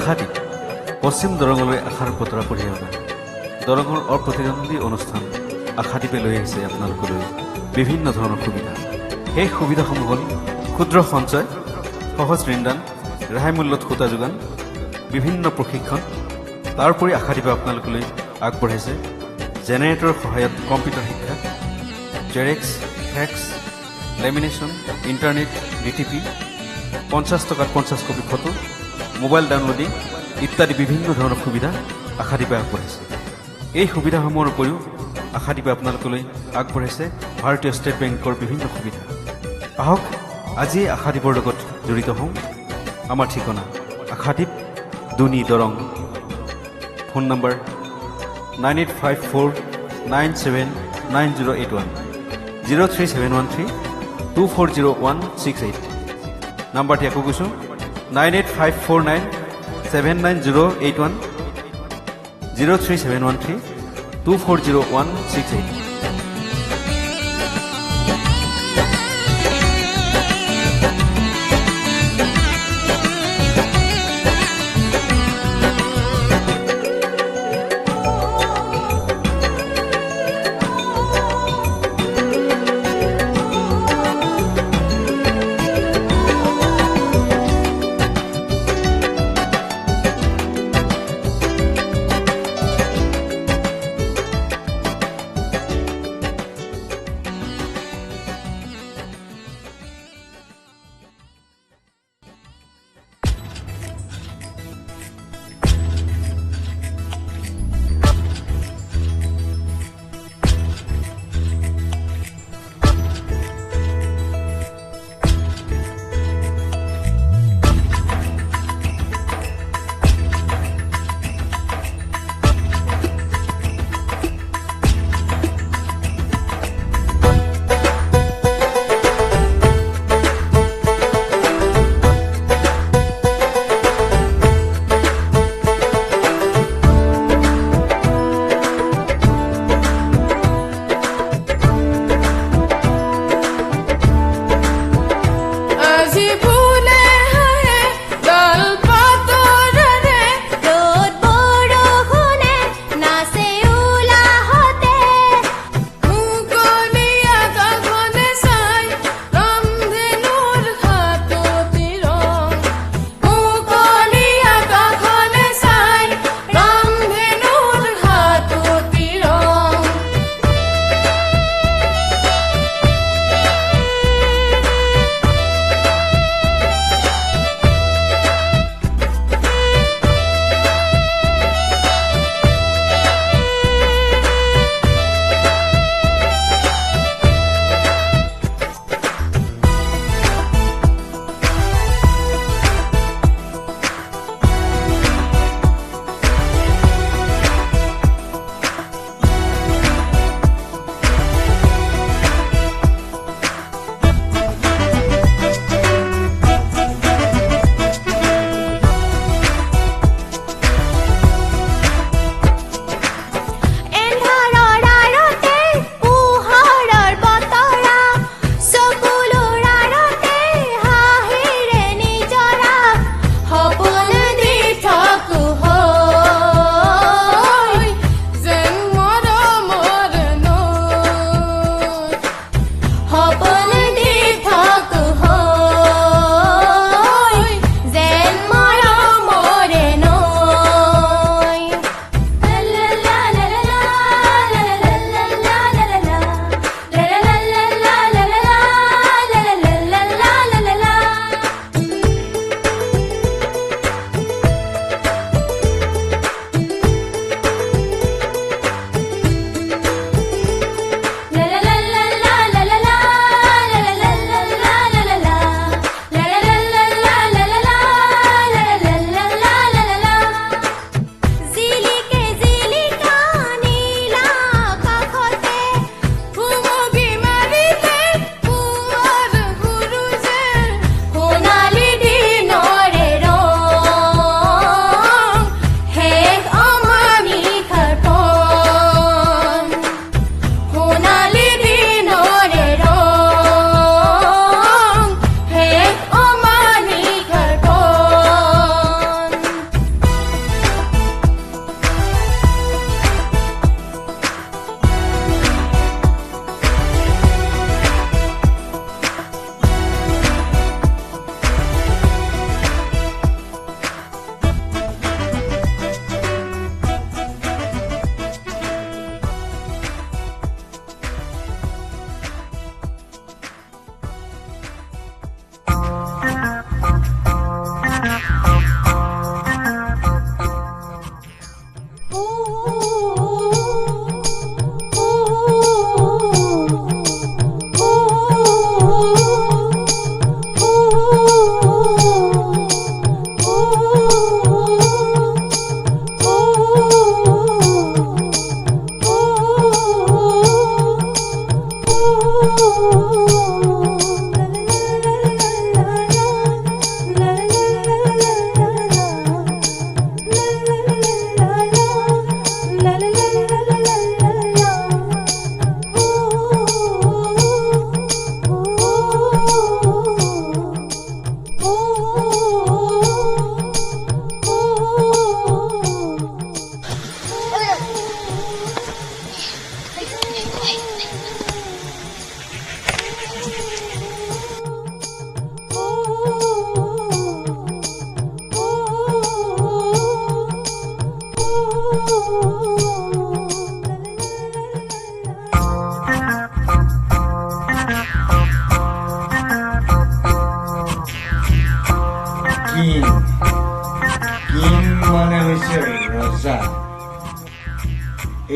আশাদ্বীপ পশ্চিম দৰঙলৈ আশাৰ বতৰা কঢ়িয়াই অনা দৰঙৰ অপ্ৰতিদ্বন্দ্বী অনুষ্ঠান আশাদ্বীপে লৈ আহিছে আপোনালোকলৈ বিভিন্ন ধৰণৰ সুবিধা। সেই সুবিধাসমূহ হ'ল ক্ষুদ্ৰ সঞ্চয়, সহজ ঋণদান, ৰেহাই মূল্যত সূতা যোগান, বিভিন্ন প্ৰশিক্ষণ। তাৰোপৰি আশাদ্বীপে আপোনালোকলৈ আগবঢ়াইছে জেনেৰেটৰৰ সহায়ত কম্পিউটাৰ শিক্ষা, xerox, fax, lamination, internet, DTP, 50 টকাত 50 কপি ফটো, মোবাইল ডাউনলোডিং ইত্যাদি বিভিন্ন ধৰণৰ সুবিধা আশাদ্বীপে আগবঢ়াইছে। এই সুবিধাসমূহৰ উপৰিও আশাদ্বীপে আপোনালোকলৈ আগবঢ়াইছে ভাৰতীয় ষ্টেট বেংকৰ বিভিন্ন সুবিধা। আহক আজিয়ে আশাদ্বীপৰ লগত জড়িত হওঁ। আমাৰ ঠিকনা আশাদ্বীপ, দুনি, দৰং। Phone number 9854979081, 03713240168। নাম্বাৰটি আকৌ কৈছোঁ 9854979081, 03713240168।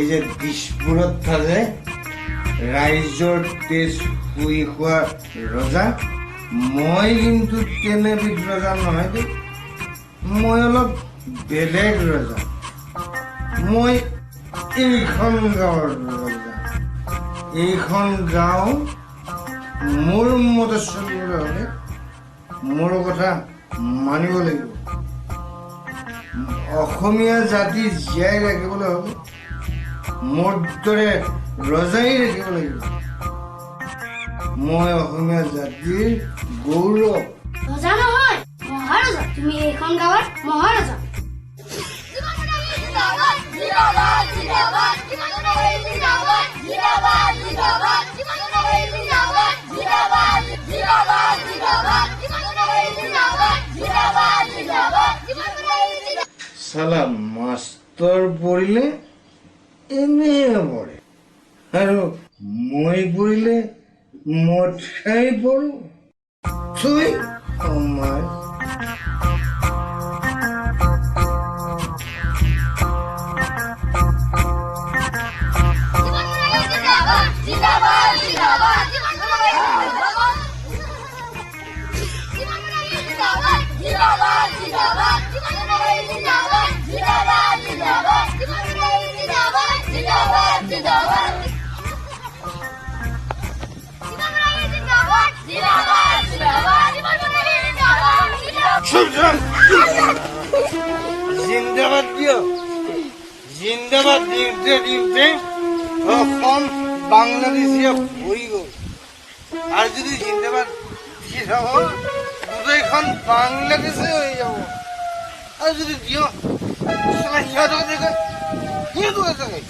এই যে দিছপুৰত থাকে ৰাইজৰ তেজ শুই খোৱা ৰজা, মই কিন্তু তেনেবিধ ৰজা নহয় দেই। মই অলপ বেলেগ ৰজা। মই এইখন গাঁৱৰ ৰজা। এইখন গাঁও মোৰ মতে চলিবলৈ হ'লে মোৰ কথা মানিব লাগিব। অসমীয়া জাতি জীয়াই ৰাখিবলৈ হ'লে মোৰ দৰে ৰজাই ৰাখিব লাগিব। মই অসমীয়া জাতিৰ গৌৰৱ। ৰজা নহয়, মহাৰজা। তুমি এইখন গাঁৱৰ মহাৰজা। চালা মাষ্টৰ পৰিলে এনে পৰে, আৰু মই পৰিলে মদ খাই পৰো। থৈ সমাজ জিন্দাবাদ দিও। জিন্দাবাদ দিওঁতে দিওঁতে অসম বাংলাদেশে ভৰি গ'ল। আৰু যদি জিন্দাবাদ দি থাক গোটেইখন বাংলাদেশে হৈ যাব। আৰু যদি দিয় সিহঁতক দেখে সিহঁতো আছে।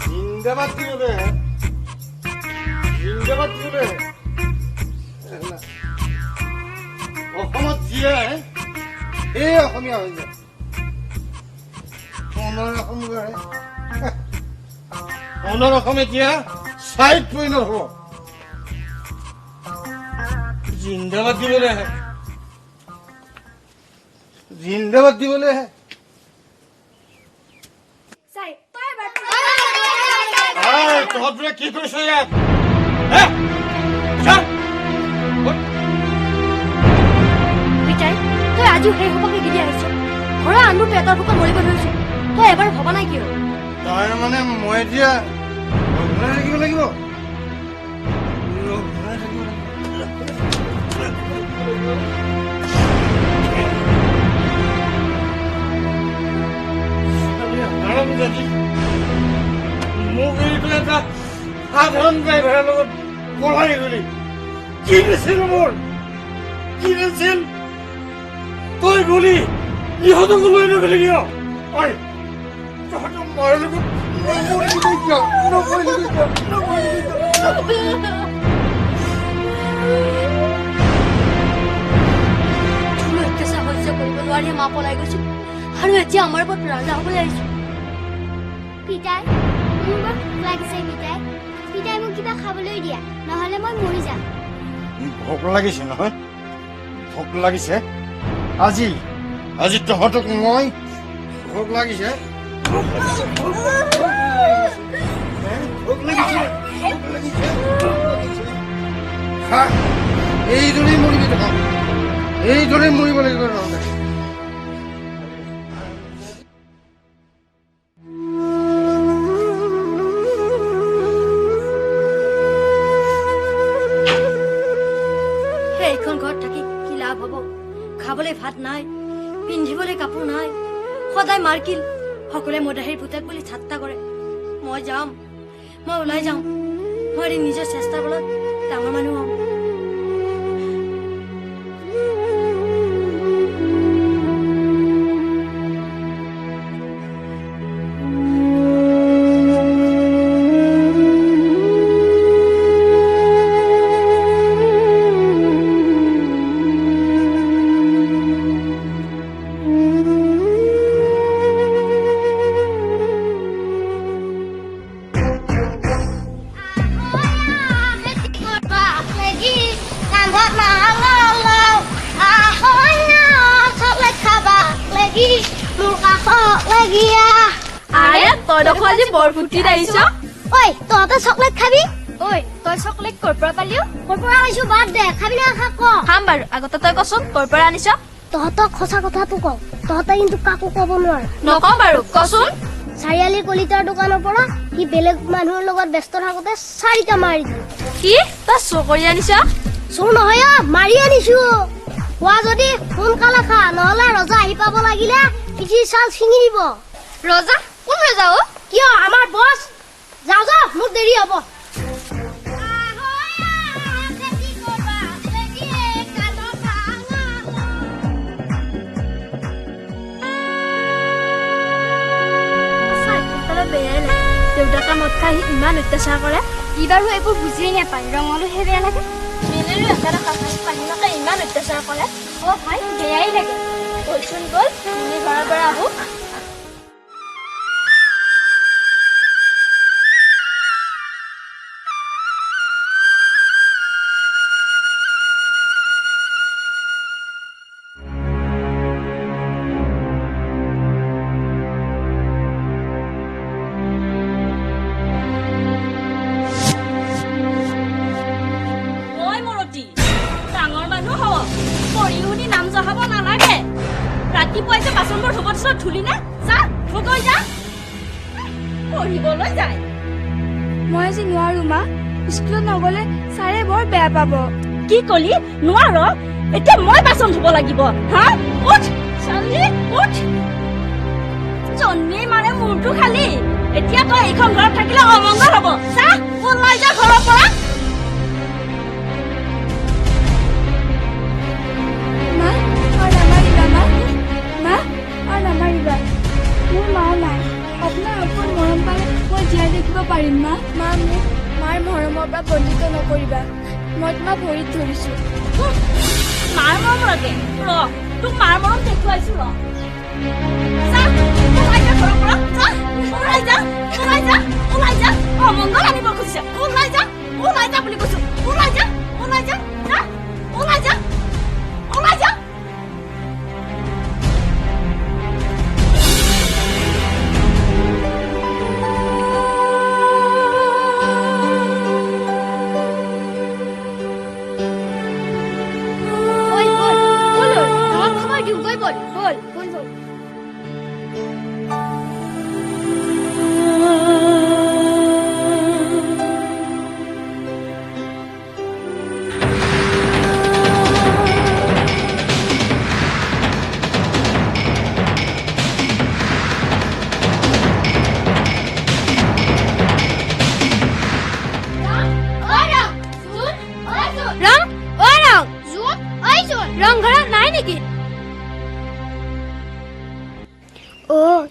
জিন্দাবাদ দিবলৈ অসমত জীয়াই এই অসমীয়া হৈ যায় অনৰ অসম এতিয়া চাইড পৰিণত হ'ব জিন্দাবাদ দিবলৈ আহে তহঁতবোৰে কি কৰিছ ইয়াত পিতাই তই আজিও সেই সোপাকে গিলি আহিছ ঘৰৰ আনবোৰ পেটৰ ভোকত মৰিব ধৰিছো তই এবাৰ ভবা নাই কিয় তাৰ মানে মই এতিয়া থাকিব লাগিব মোক এৰি পেলাই এটা সাধাৰণ ড্ৰাইভাৰৰ লগত পলাই গলি কি নাছিল মোৰ কি নাছিল তই গলি ইহঁতকো লৈ নগলি কিয় তহঁতক মই লগত অত্যাচাৰ সহ্য কৰিব নোৱাৰি মা পলাই গৈছো আৰু এতিয়া আমাৰ ওপৰত ৰাজা হবলৈ আহিছো পিতাই মোৰ বৰ ভোক লাগিছে পিতাই মোক কিবা খাবলৈ দিয়া নহলে মই মৰি যাম ভোক লাগিছে নহয় ভোক লাগিছে আজি তহঁতক মই ভোক লাগিছে এইদৰেই মৰিবি দেখোন এইদৰেই মৰিব লাগিব নহ'লে এইখন ঘৰত থাকি কি লাভ হব খাবলৈ ভাত নাই পিন্ধিবলৈ কাপোৰ নাই সদায় মাৰকিল সকলোৱে মদাহীৰ পুতেক বুলি ঠাট্টা কৰে মই ওলাই যাওঁ মই নিজৰ চেষ্টাৰ বলত ডাঙৰ মানুহ হম তহঁতে চকলেট খাবি তই চকলেট কৰ পৰা পালিও কৰ পৰা আনিছো বাদ দে খাবি না খা খাম বাৰু আগতে তই কচোন কৰ পৰা আনিছ তহঁতক সঁচা কথাটো কওঁ তহঁতে কিন্তু কাকো ক'ব নোৱাৰ নকওঁ বাৰু কচোন চাৰিআলিৰ কলিতাৰ দোকানৰ পৰা সি বেলেগ মানুহৰ লগত ব্যস্ত থাকোতে 4টা মাৰি দিলে কি তই চোৰ কৰি আনিছ চোৰ নহয় মাৰি আনিছো হোৱা যদি সোনকালে খা নহলে ৰজা আহি পাব লাগিলে পিঠিৰ ছাল ছিঙি দিব ৰজা কোন ৰজা কিয় আমাৰ বছ যাও মোৰ দেৰি হ'ব দেউতাকে মদ খাই ইমান অত্যাচাৰ কৰে ই বাৰু এইবোৰ বুজিয়ে নাপায় ৰঙালুহে বেয়া লাগে মিলিৰো এটা পাহিমাকে ইমান অত্যাচাৰ কৰে ভাই বেয়াই লাগে বলচোন বল তুমি ঘৰৰ পৰা আহো মই আজি নোৱাৰো মা স্কুলত নগলে ছাৰে বৰ বেয়া পাব কি কলি নোৱাৰ এতিয়া মই বাচন ধুব লাগিব হা উঠ চালি উঠ জন্মেই মানে মূৰটো খালি এতিয়া তই এইখন ঘৰত থাকিলে অমংগল হ'ব চা ওলাই যা ঘৰৰ পৰা মোক মাৰ মৰমৰ পৰা বঞ্চিত নকৰিবা। মই তোমাক ভৰিত ধৰিছো। মাৰ মৰম লাগে ৰ তোক মাৰ মৰম দেখুৱাইছো ৰ যা, ওলাই যা ঘৰৰ পৰা যা, ওলাই যা, ওলাই যা, ওলাই যা। অমংগল আনিব খুজিছে, ওলাই যা বুলি কৈছো, ওলাই যা, ওলাই যা, যা, ওলাই যা, ওলাই যা। বল বল বল আমার খবর দিও বল বল বল বল বল ৰংঘৰত নাই নেকি?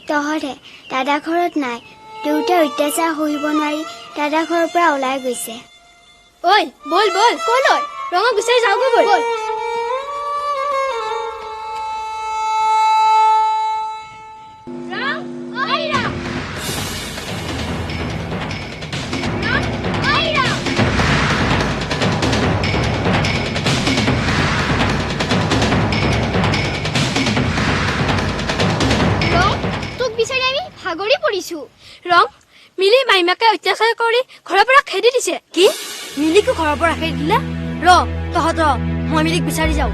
তহঁতে দাদা ঘৰত নাই। দেউতাৰ অত্যাচাৰ সহিব নোৱাৰি দাদা ঘৰৰ পৰা ওলাই গৈছে। ঐ বল বল কলৈ ৰঙক বিচাৰি যাওঁগৈ বল। ভাগৰি পৰিছো। ৰং মিলি মাইমাকে অত্যাচাৰ কৰি ঘৰৰ পৰা খেদি দিছে। কি মিলিকো ঘৰৰ পৰা খেদি দিলে? ৰ তহঁত মই মিলিক বিচাৰি যাওঁ।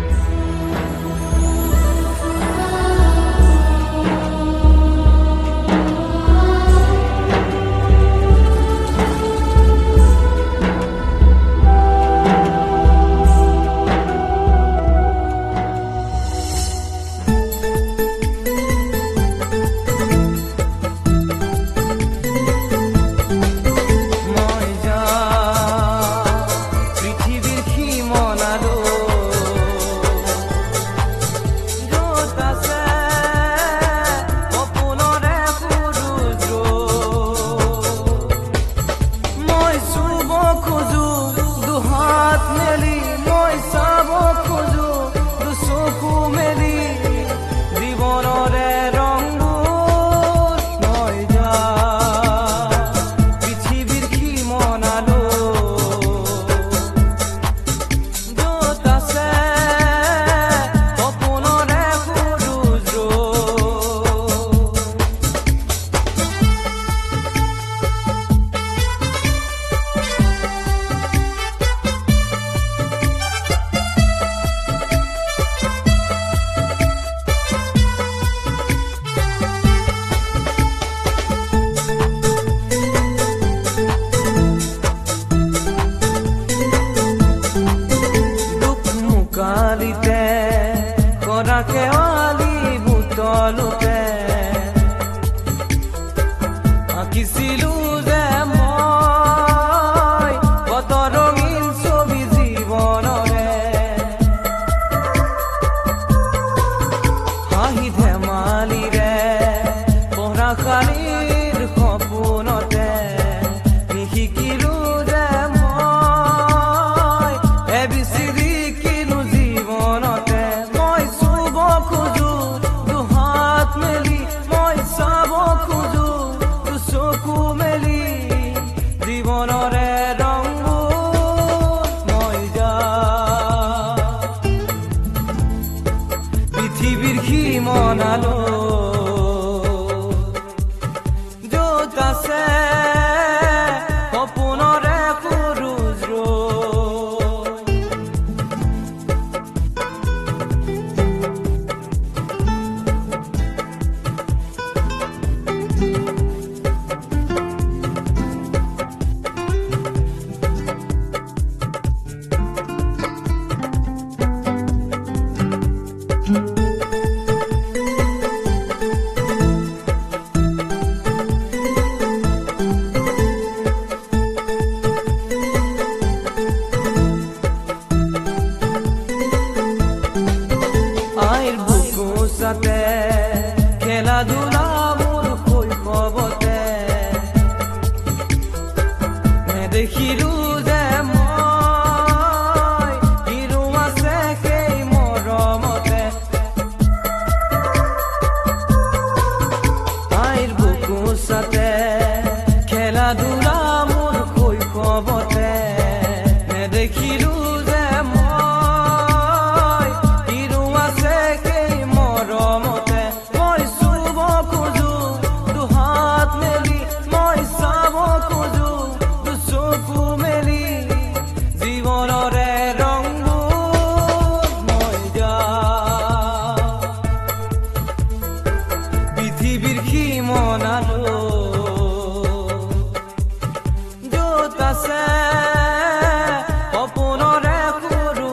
নেদেখিলো যে মই হিৰো আছে সেই মৰমতে আইৰ বুকুচাতে খেলা ধূলা মোৰ শৈশৱতে নেদেখিলো যে মই হিৰো আছে সেই মৰমতে মই চুব খোজো দুহাত মেলি মই চাব খোজো দুচকু মেলি জীৱনৰে ৰংবোৰ মই যাওঁ পৃথিৱীৰ সীমনালো য'ত আছে সপোনৰে সৰু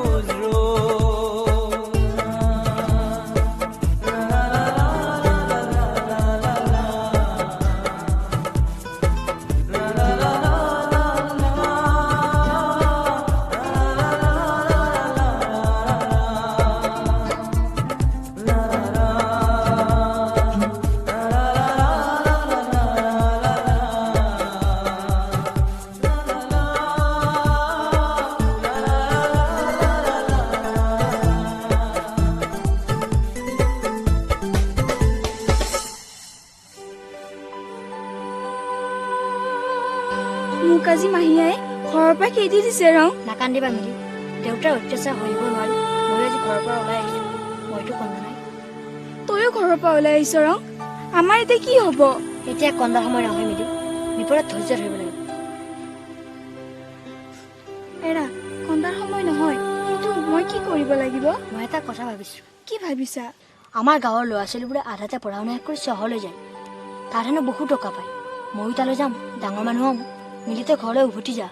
মোক আজি মাহীয়ে ঘৰৰ পৰা খেদি দিছে ৰং নাকান্দিবা মিলি দেউতাৰ অত্যাচাৰ সহিব নোৱাৰি মই আজি ঘৰৰ পৰা ওলাই আহিছো মইতো কন্দা নাই তইও ঘৰৰ পৰা ওলাই আহিছ ৰং আমাৰ এতিয়া কি হ'ব এতিয়া কন্দা সময় নহয় মিলি বিপদত ধৈৰ্য ধৰিব লাগিব এৰা কন্দাৰ সময় নহয় কিন্তু মই কি কৰিব লাগিব মই এটা কথা ভাবিছো কি ভাবিছা আমাৰ গাঁৱৰ ল'ৰা ছোৱালীবোৰে আধাতে পঢ়া শুনা কৰি চহৰলৈ যায় তাত হেনো বহুত টকা পায় ময়ো তালৈ যাম ডাঙৰ মানুহ হ'ম মিলিতে ঘৰলৈ উভতি যা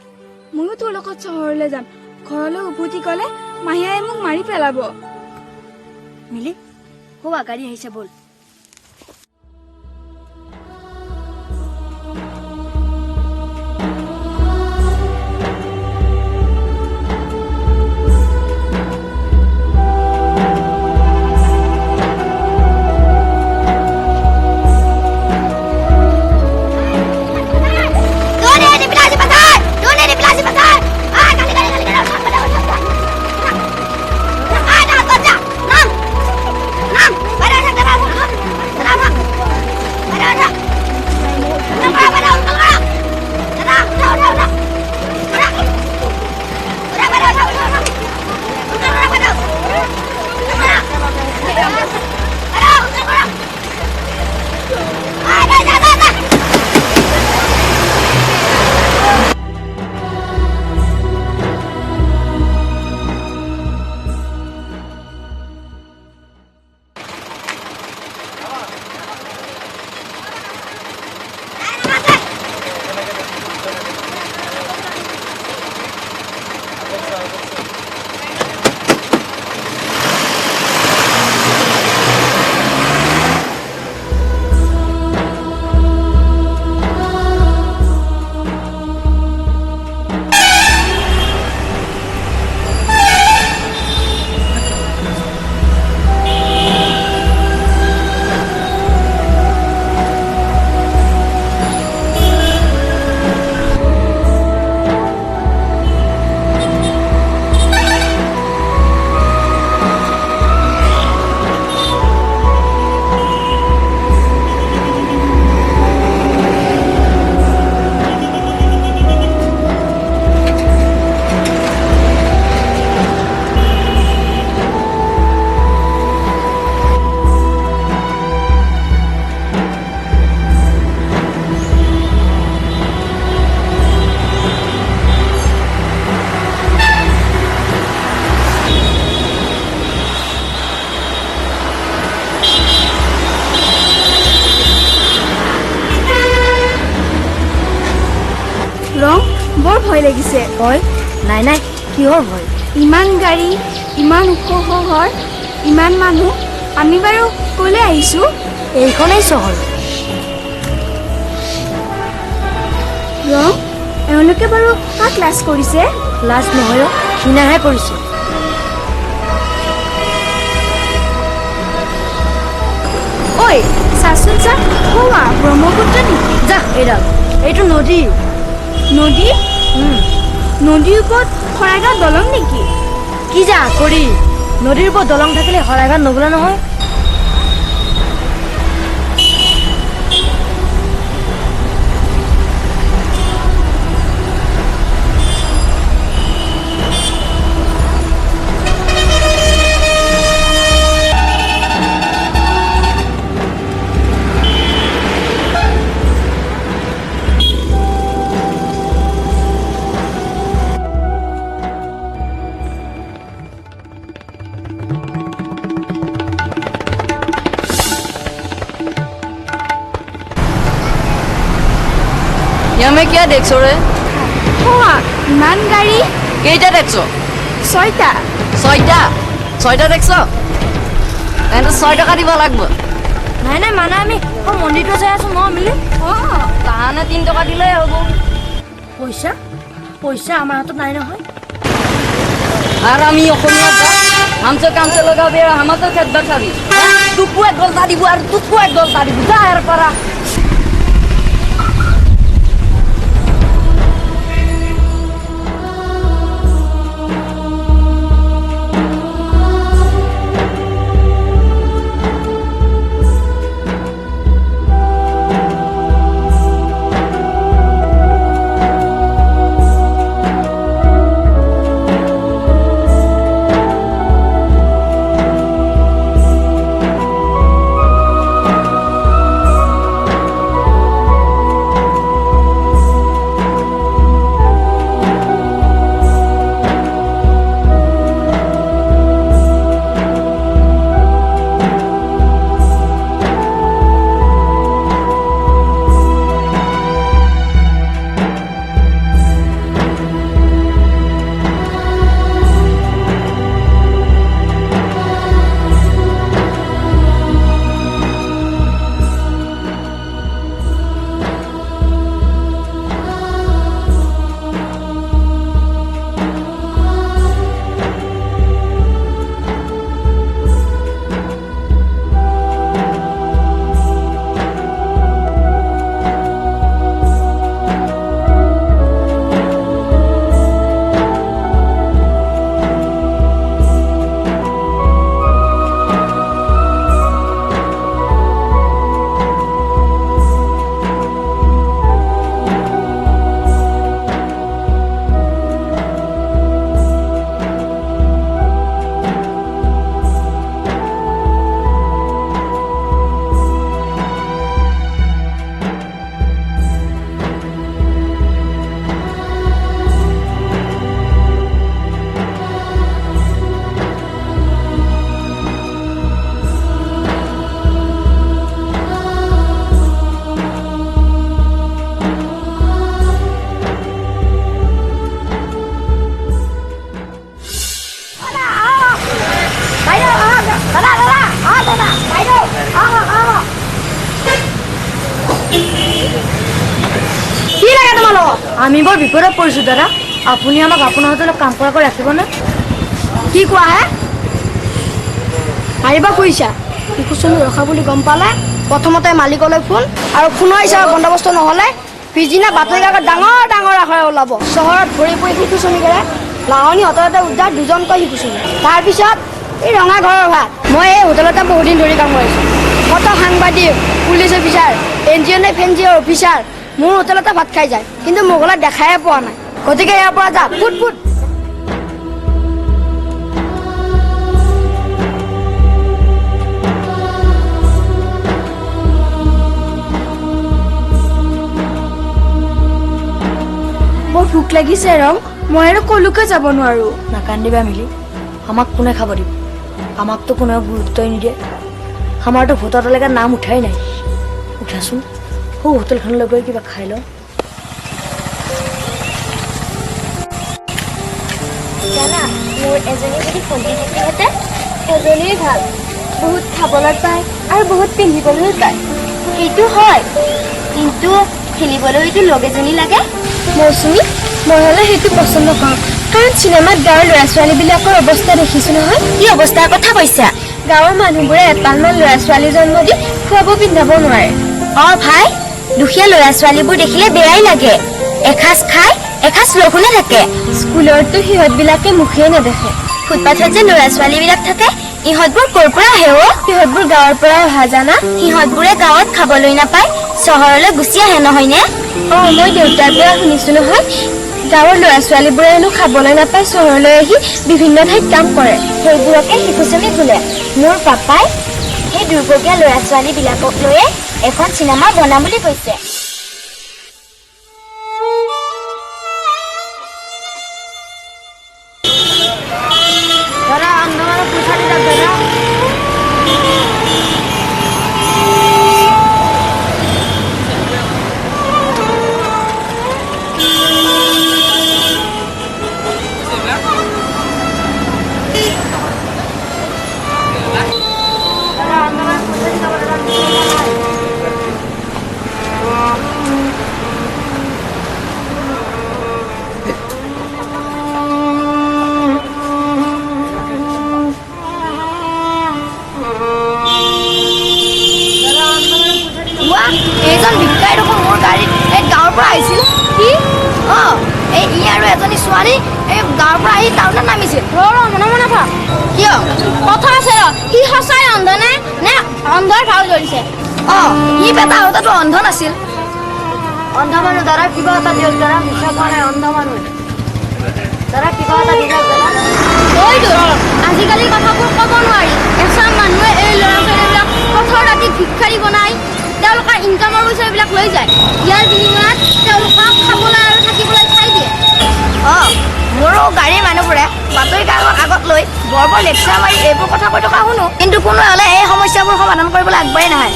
ময়ো তোৰ লগত চহৰলৈ যাম ঘৰলৈ উভতি গ'লে মাহীয়ে মোক মাৰি পেলাব মিলি খুব গাড়ী আহিছে বল বৰ ভয় লাগিছে ভয় নাই নাই কিহৰ ভয় ইমান গাড়ী ইমান ওখ ঘৰ ইমান মানুহ আমি বাৰু ক'লে আহিছো এইখনেই চহৰ ৰং এওঁলোকে বাৰু কা ক্লাছ কৰিছে ক্লাছ নহয় সিনাহে কৰিছে ঐ চাচোন চা ব্ৰহ্মপুত্ৰ নেকি যা এইডাল এইটো নদী নদী নদীৰ ওপৰত শৰাইঘাট দলং নেকি? কি যা কৰি নদীৰ ওপৰত দলং থাকিলে শৰাইঘাট নগলে নহয়। यहाँ में क्या देख रे? ইমান গাড়ী কেইটা দেখছ? 6টা। ছয়টা দেখছ? এনে 6 টকা দিব লাগব। নাই নাই মানে আমি মন্দিৰটো যাই আছো ন মিলি। তাহানে 3 টকা দিলে হ'ব। পইচা পইচা আমাৰ হাতত নাই নহয়। আর আমি অসমীয়া हमसे काम से लगा दे हम तो खेत बचाबी तू को एक गलता দিব আর तू को एक गलता দিব যা এর পারা আমি বৰ বিপদত পৰিছোঁ দাদা। আপুনি আমাক আপোনাৰ হাতলৈ কাম কৰাকৈ ৰাখিবনে? কি কোৱা হে? মাৰিব খুজিছা? শিশুশ্ৰমিক ৰখা বুলি গম পালে প্ৰথমতে মালিকলৈ ফোন আৰু ফোনৰ হিচাপে বন্দোবস্ত নহ'লে পিছদিনা বাতৰি কাকত ডাঙৰ ডাঙৰ আখৰে ওলাব। চহৰত ভৰি পৰি শিশু শ্ৰমিকেৰে লাহনী হোটেলতে উদ্ধাৰ 2জনকৈ শিশু শ্ৰমিক। তাৰপিছত এই ৰঙা ঘৰৰ ভাত। মই এই হোটেলতে বহুত দিন ধৰি কাম কৰিছোঁ। কত সাংবাদিক, পুলিচ অফিচাৰ, NGO নে FNGO অফিচাৰ মোৰ হোটেলতে ভাত খাই যায়, কিন্তু মোগলত দেখাই পোৱা নাই। গতিকে ইয়াৰ পৰা যা ফুট ফুট। বৰ ভোক লাগিছে ৰং, মই আৰু কলৈকে যাব নোৱাৰো। নাকান্দিবা মিলি, আমাক কোনে খাব দিব? আমাকতো কোনেও গুৰুত্বই নিদিয়ে। আমাৰতো ভোটৰ তালিকাত নাম উঠাই নাই। উঠাচোন, সৌ হোটেলখনলৈ গৈ কিবা খাই লওঁ। জানা, মোৰ এজনী যদি ভণ্টি থাকিলেহেঁতেন, এজনীয়ে ভাল। বহুত খাবলৈ পায় আৰু বহুত পিন্ধিবলৈও পায়। সেইটো হয়, কিন্তু খেলিবলৈতো লগ এজনী লাগে। মৌচুমী, মই হ'লে সেইটো পচন্দ কৰোঁ, কাৰণ চিনেমাত গাঁৱৰ ল'ৰা ছোৱালীবিলাকৰ অৱস্থা দেখিছোঁ নহয়। কি অৱস্থাৰ কথা কৈছা? গাঁৱৰ মানুহবোৰে এপালমান ল'ৰা ছোৱালী জন্ম দি খুৱাব পিন্ধাব নোৱাৰে। ভাই, দুখীয়া ল'ৰা ছোৱালীবোৰ দেখিলে বেয়াই লাগে। এসাঁজ খাই এসাঁজ লঘোণে থাকে। স্কুলৰতো সিহঁতবিলাকে মুখেই নেদেখে। ফুটপাথত যে ল'ৰা ছোৱালীবিলাক থাকে, ইহঁতবোৰ ক'ৰ পৰা আহে অ'? সিহঁতবোৰ গাঁৱৰ পৰাই অহা জানা। সিহঁতবোৰে গাঁৱত খাবলৈ নাপায়, চহৰলৈ গুচি আহে নহয়নে? অ', মই দেউতাৰ পৰা শুনিছো নহয়, গাঁৱৰ ল'ৰা ছোৱালীবোৰে হেনো খাবলৈ নাপায়, চহৰলৈ আহি বিভিন্ন ঠাইত কাম কৰে। সেইবোৰকে শিশু শ্ৰমিক বোলে। মোৰ পাপাই সেই দুৰ্ভগীয়া ল'ৰা ছোৱালীবিলাকক লৈয়ে এখন চিনেমা বনাম বুলি কৈছে। দাদা আন্দামানত পইচা দি যাওক দাদা। এইজন ভিক্ষাৰী দেখোন মোৰ গাড়ীত এই গাঁৱৰ পৰা আহিছিল। কি? অঁ, এই ই আৰু এজনী ছোৱালী এই গাঁৱৰ পৰা আহি টাউনত নামিছিল। মনে মনে ভাব। কিয়? কথা আছে ৰ, সি সঁচাই অন্ধ নে অন্ধৰ ভাও ধৰিছে? অঁ, ই বেটা আগতেতো অন্ধ নাছিল। অন্ধ মানুহ দাদা কিবা এটা দিয়ক দাদা, মিছা কোৱা নাই, অন্ধ মানুহ দাদা কিবা এটা দি যাওক দাদা। ঐ দূৰ, আজিকালি কথাবোৰ ক'ব নোৱাৰি। এচাম মানুহে এই ল'ৰা ছোৱালীবিলাক পথৰ ৰাতি ভিক্ষাৰী বনাই তেওঁলোকৰ ইনকামৰ পইচাবিলাক লৈ যায়। ইয়াৰ বিনিময়ত তেওঁলোকক খাবলৈ আৰু থাকিবলৈ ঠাই দিয়ে। অঁ, মোৰো গাড়ীৰ মানুহবোৰে বাতৰি কাকত আগত লৈ বৰ বৰ লেকচাৰ মাৰি এইবোৰ কথা কৈ থকা শুনো, কিন্তু কোনো হ'লে এই সমস্যাবোৰ সমাধান কৰিবলৈ আগবাঢ়ি নাহে।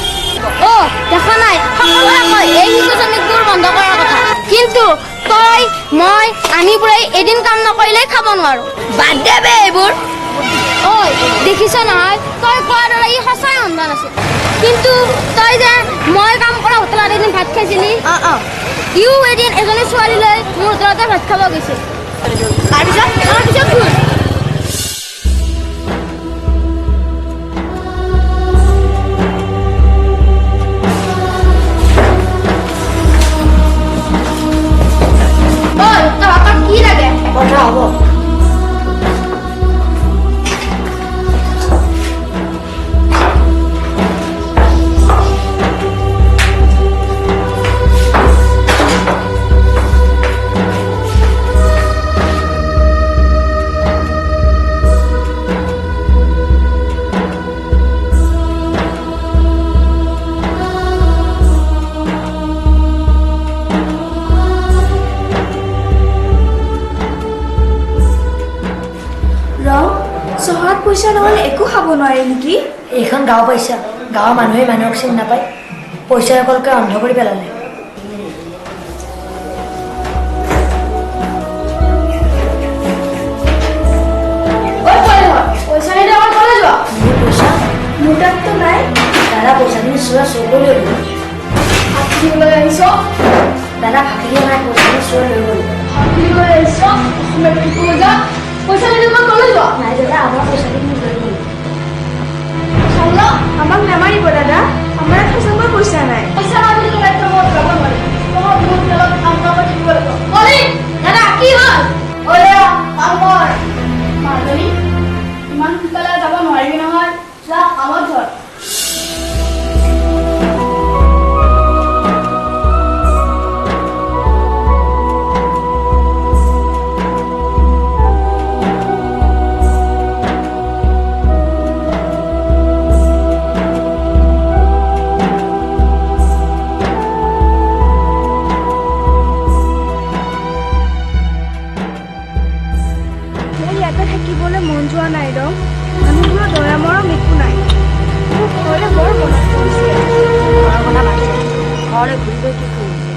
অ', দেখা নাই, সকলোৱে কয় এই শিশু শ্ৰমিকবোৰ বন্ধ কৰাৰ কথা, কিন্তু তই মই আমিবোৰে এদিন কাম নকৰিলেই খাব নোৱাৰো। বাদ দে বে এইবোৰ। ঐ দেখিছ নহয়, তই কোৱাৰ দৰে ই সঁচাই অন্ধ নাছিল, কিন্তু তই যে মই কাম কৰা হোটেলত এদিন ভাত খাইছিলি, অঁ অঁ, ইও এদিন এজনী ছোৱালীলৈ মোৰ হোটেলতে ভাত খাব গৈছিল। তাৰপিছত কোন? ঐ তহঁতৰ কি লাগে? কথা হ'ব। চহৰত পইচা নহ'লে একো খাব নোৱাৰে নেকি? এইখন গাঁও পইচা, গাঁৱৰ মানুহে মানুহক চিনি নাপায়, পইচা সকলোকে অন্ধ কৰি পেলালে। পইচা নিদিলে আমাৰ ঘৰলৈ যোৱা। মোৰ পইচা মোৰ তাততো নাই। দাদা পইচাখিনি চোৱা চোৰ কৰি লৈ গ'ল। দিবলৈ আহিছ, দাদা ফাঁকিলে নাই, পইচাখিনি চোৰ লৈ গ'ল। দিবলৈ আহিছ, অসমীয়া শিকিবলৈ যা, পইচা নিদিলে আমাৰ ঘৰলৈ যোৱা। নাই দাদা, আমাৰ পইচাখিনি লৈ গ'ল। আমাক নামাৰিব দাদা, আমাৰ সঁচাকৈ পইচা নাই। পইচা নাই বুলি ক'লে একদম মই যাব নোৱাৰিম। মই বহুত তেলত কাম কৰিব থাকিব লাগিব। কলি, দাদা কি হ'ল? কাম কৰ। মাজনী, ইমান সোনকালে যাব নোৱাৰিবি নহয়, যা কামত ধৰ। থাকিবলৈ মন যোৱা নাই ৰ, মানুহবোৰৰ দয়া মৰম একো নাই। মোৰ ঘৰলৈ বৰ মনত পৰিছে। ঘৰৰ কথা ভাবিছে, ঘৰলৈ ঘূৰি গৈ কি কৰিছে,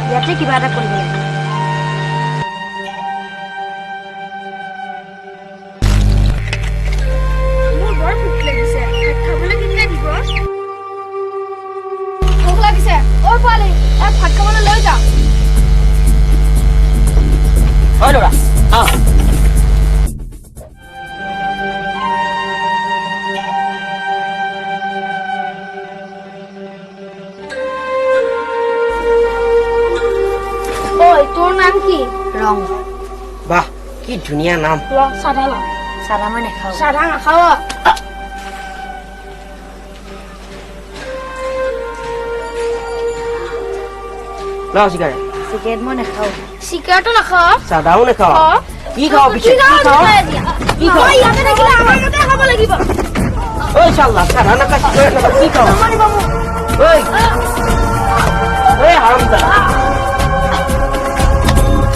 ইয়াতে কিবা এটা কৰিব লাগিব। মোৰ বৰ ভোক লাগিছে, ভাত খাবলৈ কেতিয়া দিব? ভোক লাগিছে, অ পোৱালি, ভাত খাবলৈ লৈ যা। হয় ল'ৰা, ঐ বাহ কি ধুনীয়া নাম ল চাধা ল চাদা মই নাখাওঁ চাধা নাখাও ল চিগাৰেট চিগাৰেট মই নাখাওঁ চিগাৰেটো নাখাও চাদাও নাখাৱ অ'। কি খাৱ পিছে কি খাৱ কি খাৱ ইয়াতে থাকিলে আমাৰ ইয়াতে খাব লাগিব ঐ চাল্লা চাদা নাখা চিগাৰেট নাখা কি খাৱ ঐ ঐ হাৰামজাদা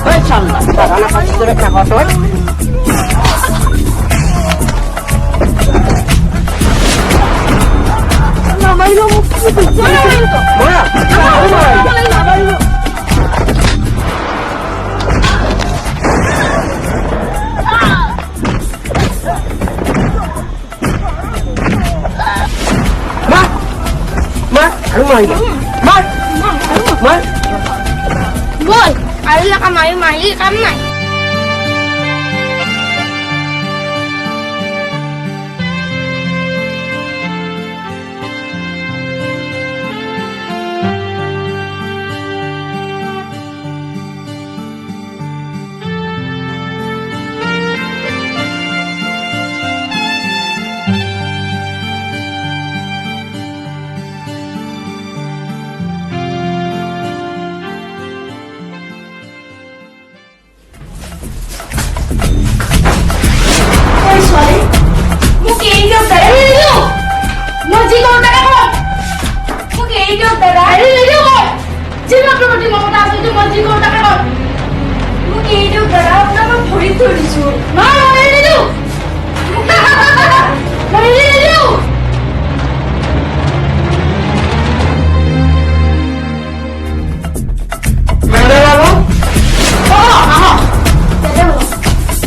ঐ চাল্লা চাদা নাখা চিগাৰেট নাখাৱ তই বল আৰু লাকা মাৰি মাৰি কাম নাই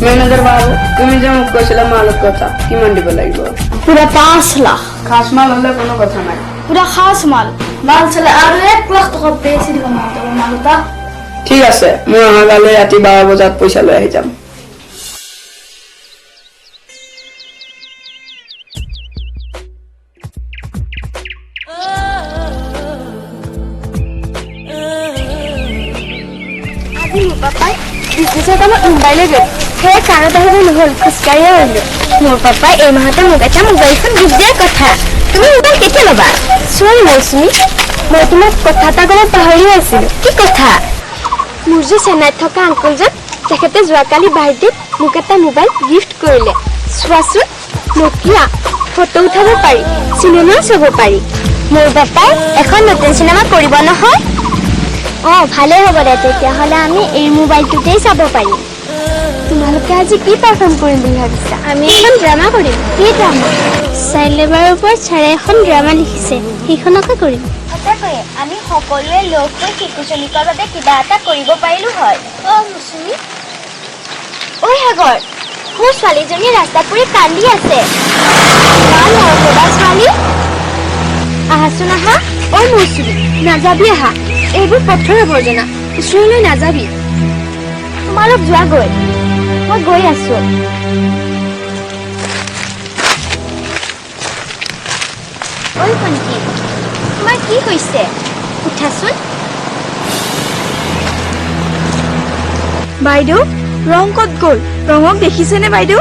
মেনেজাৰ বাবু তুমি যে মোক কৈছিলা মালত কথা কিমান দিব লাগিব পুৰা 5 লাখ খাস মাল হলে কোনো কথা নাই পুৰা খাস মাল মাল চলে আৰু 1 লাখ টকা বেছি দিব মাল এটা ঠিক আছে মই অহাকালি ৰাতি 12 বজাত পইচা লৈ আহি যাম আজি মোৰ পাপাই বিজনেছৰ কামত মুম্বাইলৈ গ'ল সেই কাৰণত আহিব নহ'ল খোজকাঢ়িয়ে আহিলোঁ মোৰ পাপাই এই মাহতে মোক এটা মোবাইলখন গিফ্ট দিয়াৰ কথা তুমি মোবাইল কেতিয়া ল'বা চোৱা মৌচুমী মই তোমাক কথা এটা ক'ব পাহৰি আছিলোঁ কি কথা মোৰ যে চেন্নাইত থকা আংকলজন তেখেতে যোৱাকালি বাৰ্থডেত মোক এটা মোবাইল গিফ্ট কৰিলে চোৱাচোন নকিয়া ফটো উঠাব পাৰি চিনেমাও চাব পাৰি মোৰ পাপাই এখন নতুন চিনেমা কৰিব নহয় অঁ ভালেই হ'ব দে তেতিয়াহ'লে আমি এই মোবাইলটোতেই চাব পাৰিম তোমালোকে আজি কি পাৰফৰ্ম কৰিম বুলি ভাবিছা আমি এখন ড্ৰামা কৰিম কি ড্ৰামা চাইল্ড লেবাৰৰ ওপৰত ছাৰে এখন ড্ৰামা লিখিছে সেইখনকে কৰিম সঁচাকৈয়ে আমি সকলোৱে লগ হৈ শিশু শ্ৰমিকৰ বাবে কিবা এটা কৰিব পাৰিলো হয় অঁ মৌচুমী ঐ সাগৰ মোৰ ছোৱালীজনীয়ে ৰাস্তাত পৰি কান্দি আছে ছোৱালী আহাচোন আহা ঐ মৌচুমী নাযাবি আহা এইবোৰ পথৰ আৱৰ্জনা ওচৰলৈ নাযাবি তোমালোক যোৱা গৈ মই গৈ আছো ঐ ভণ্টি তোমাৰ কি হৈছে উঠাচোন বাইদেউ ৰং ক'ত গ'ল ৰঙক দেখিছেনে বাইদেউ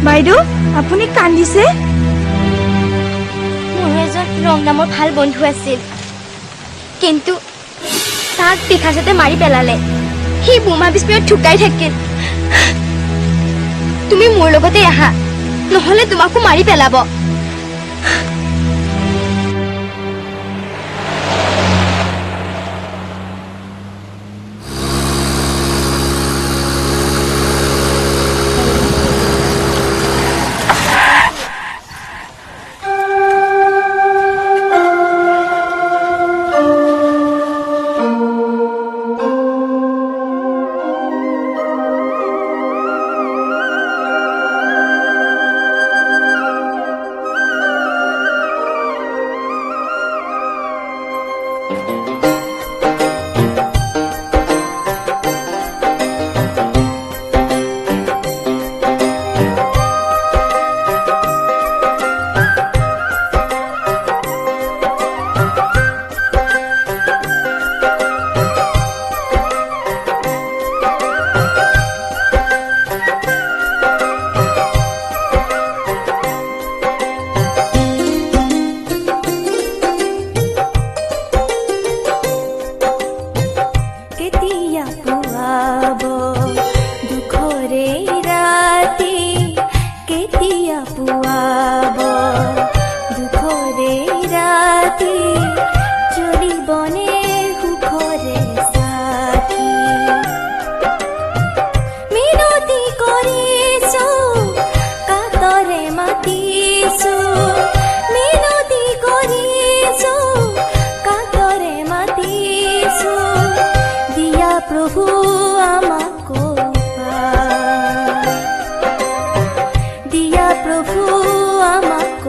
বাইদেউ আপুনি কান্দিছে মোৰ এজন ৰং নামৰ ভাল বন্ধু আছিল কিন্তু তাক পিখাচতে মাৰি পেলালে সি বোমা বিস্ফোৰণত ঢুকাই থাকিল তুমি মোৰ লগতে আহা নহ'লে তোমাকো মাৰি পেলাব যাব দুখৰে ৰাতি কেতিয়া পুৱাব দুখৰে ৰাতি জ্বলিবনে সুখৰে চাকি মিনতি কৰিছো কাতৰে মাতিছো মিনতি কৰিছো কাতৰে মাতিছো দিয়া প্ৰভু আমাক দিয়া প্ৰভু আমাক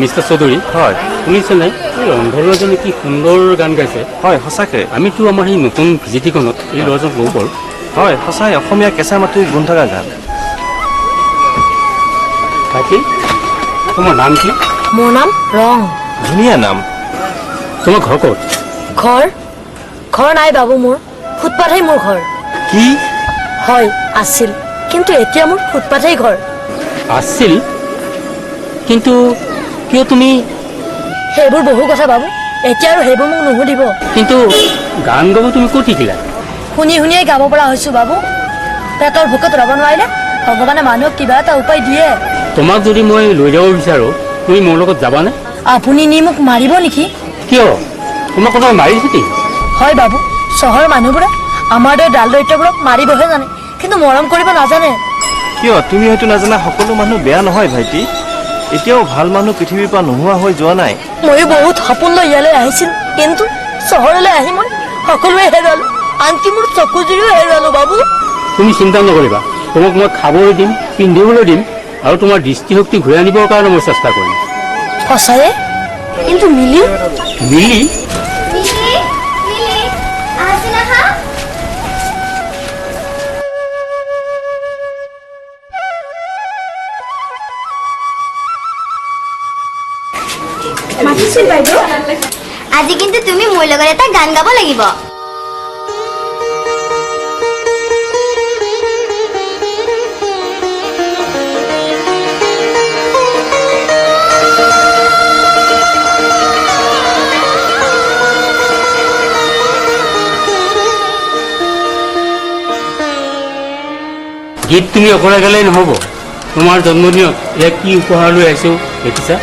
মিষ্টাৰ চৌধুৰী হয় শুনিছেনে এই ৰন্ধনজনে কি সুন্দৰ গান গাইছে হয় সঁচাকৈ আমিতো আমাৰ এই নতুন ভিজিটিখনত এই ল'ৰাজনক ল'ব পাৰোঁ হয় সঁচাই অসমীয়া কেঁচা মাটিৰ গুণ থকা গান ভাইটি তোমাৰ নাম কি মোৰ নাম ৰং ধুনীয়া নাম তোমাৰ ঘৰ ক'ত ঘৰ ঘৰ নাই বাবু মোৰ ফুটপাথেই মোৰ ঘৰ কি হয় আছিল কিন্তু এতিয়া মোৰ ফুটপাথেই ঘৰ আছিল কিন্তু কিয় তুমি সেইবোৰ বহু কথা বাবু এতিয়া আৰু সেইবোৰ মোক নুসুধিব কিন্তু গান গাব তুমি ক'ত শিকিলা শুনি শুনিয়ে গাব পৰা হৈছো বাবু পেটৰ ভোকত ৰ'ব নোৱাৰিলে ভগৱানে মানুহক কিবা এটা উপায় দিয়ে তোমাক যদি মই লৈ যাব বিচাৰোঁ তুমি মোৰ লগত যাবানে আপুনি নি মোক মাৰিব নেকি কিয় তোমাক কোনোবাই মাৰিছে নেকি হয় বাবু চহৰৰ মানুহবোৰে আমাৰ দৰে ডাল দৰিদ্ৰবোৰক মাৰিবহে জানে কিন্তু মৰম কৰিব নাজানে কিয় তুমি হয়তো নাজানা সকলো মানুহ বেয়া নহয় ভাইটি এতিয়াও ভাল মানুহ পৃথিৱীৰ পৰা নোহোৱা হৈ যোৱা নাই ময়ো বহুত সপোন লৈ ইয়ালৈ আহিছিল কিন্তু চহৰলৈ আহি মই সকলোৱে হেৰুৱালো আনকি মোৰ চকুজুৰিও হেৰুৱালো বাবু তুমি চিন্তা নকৰিবা তোমাক মই খাবলৈ দিম পিন্ধিবলৈ দিম আৰু তোমাৰ দৃষ্টিশক্তি ঘূৰাই আনিবৰ কাৰণে মই চেষ্টা কৰিম সঁচায়ে কিন্তু মিলি মিলি মাতিছিল বাইদেউ আজি কিন্তু তুমি মোৰ লগত এটা গান গাব লাগিব গীত তুমি অকলে গালেই নহ'ব তোমাৰ জন্মদিনত ইয়াক কি উপহাৰ লৈ আহিছো দেখিছা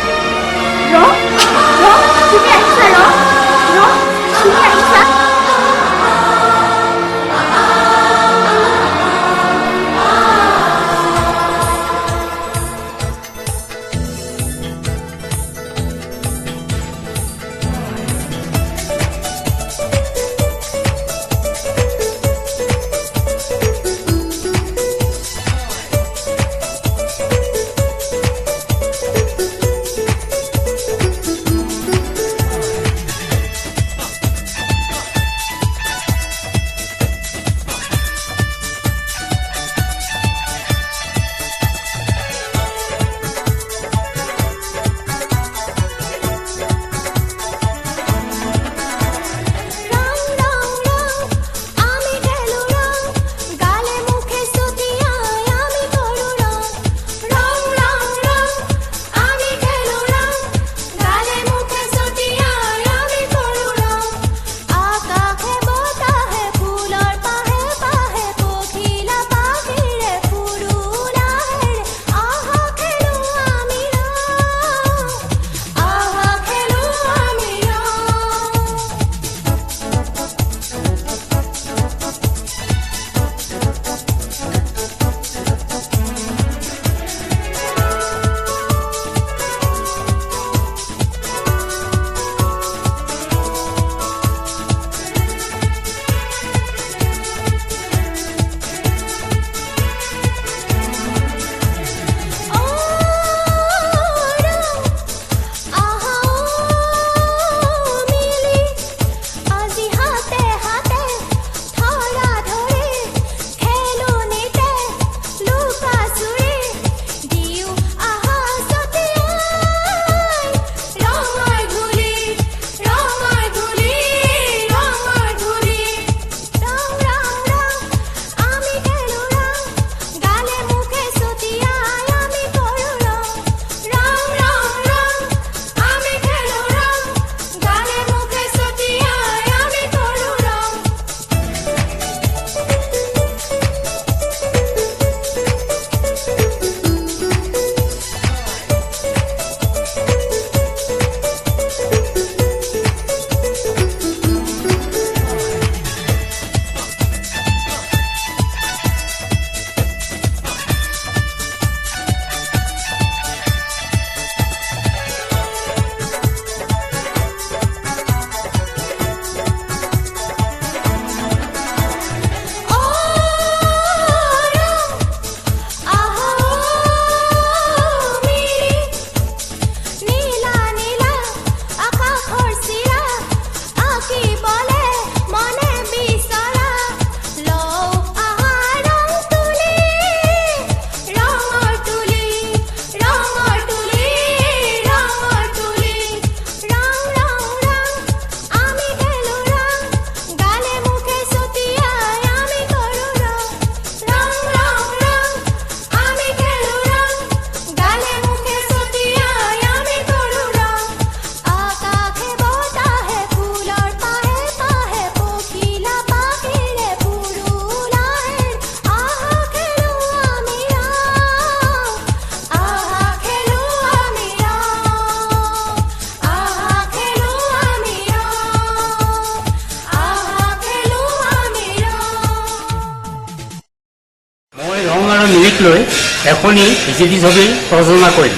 লিৰিক লৈ এখনি ভিজিটি ছবি ৰচনা কৰিম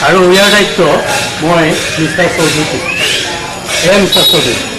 আৰু ইয়াৰ দায়িত্ব মই মিষ্টাৰ চৌধুৰী মিষ্টাৰ চৌধুৰী